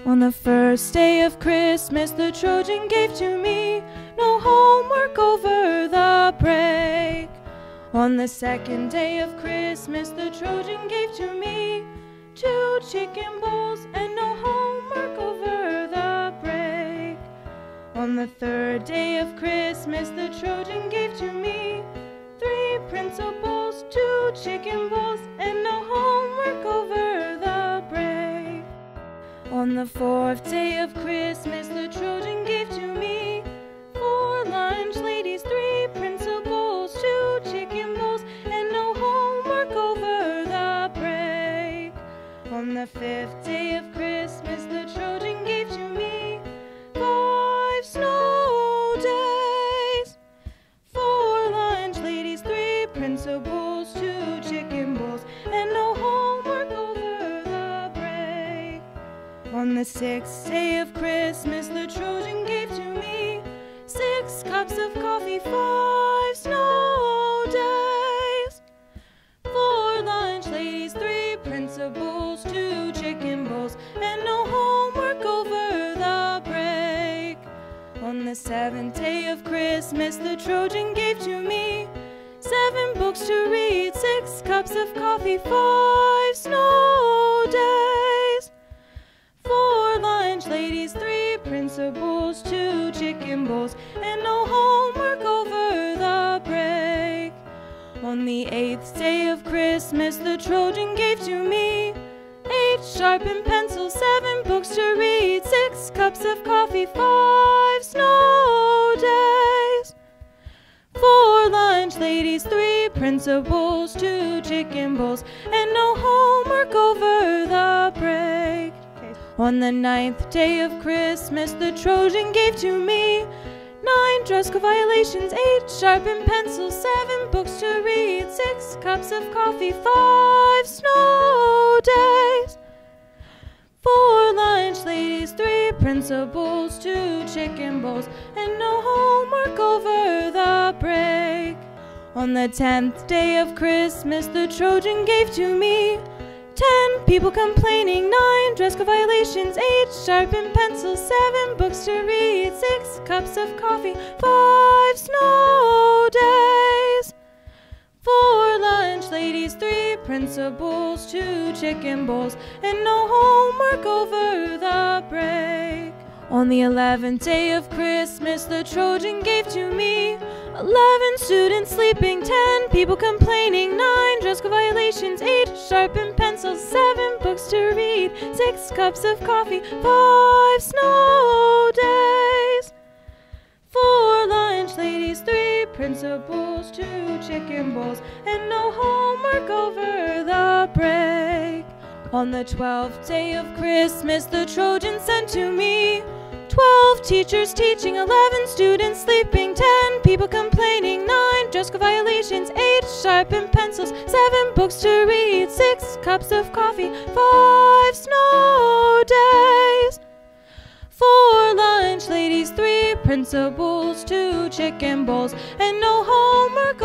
On the first day of Christmas, the Trojan gave to me no homework over the break. On the second day of Christmas, the Trojan gave to me 2 chicken bowls and no homework over the break. On the third day of Christmas, the Trojan gave to me 3 principles, 2 chicken bowls, and no homework over the break. On the fourth day of Christmas, the Trojan gave to me 4 lunch ladies, 3 principles, 2 chicken bowls, and no homework over the break. On the fifth day of Christmas, the Trojan gave to me 5 snow days, 4 lunch ladies, 3 principles, 2 chicken bowls, and no homework over the break. On the sixth day of Christmas, the Trojan gave to me 6 cups of coffee, 5 snow days, 4 lunch ladies, 3 principles, 2 chicken bowls, and no homework over the break. On the seventh day of Christmas, the Trojan gave to me 7 books to read, 6 cups of coffee, 5 snow days, 4 lunch ladies, 3 principles, 2 chicken bowls, and no homework over the break. On the 8th day of Christmas, the Trojan gave to me 8 sharpened pencils, 7 books to read, 6 cups of coffee, 5 snow days, 4 lunch ladies, 3 principles, 2 chicken bowls, and no homework over the break. On the 9th day of Christmas, the Trojan gave to me 9 dress code violations, 8 sharpened pencils, 7 books to read, 6 cups of coffee, 5 snow days, 4 lunch ladies, 3 principles, 2 chicken bowls, and no homework over the break. On the 10th day of Christmas, the Trojan gave to me 10 people complaining, 9 dress code violations, 8 sharpened pencils, 7 books to read, 6 cups of coffee, 5 snow days, 4 lunch ladies, 3 principles, 2 chicken bowls, and no homework over the break. On the 11th day of Christmas, the Trojan gave to me 11 students sleeping, 10 people complaining, 9 dress code violations, 8 sharpened pencils, 7 books to read, 6 cups of coffee, 5 snow days, 4 lunch ladies, 3 principles, 2 chicken bowls, and no homework over the break. On the 12th day of Christmas, the Trojan sent to me 12 teachers teaching, 11 students sleeping, 10 people complaining, 9 dress code violations, 8 sharpened pencils, 7 books to read, 6 cups of coffee, 5 snow days, 4 lunch ladies, 3 principles, 2 chicken bowls, and no homework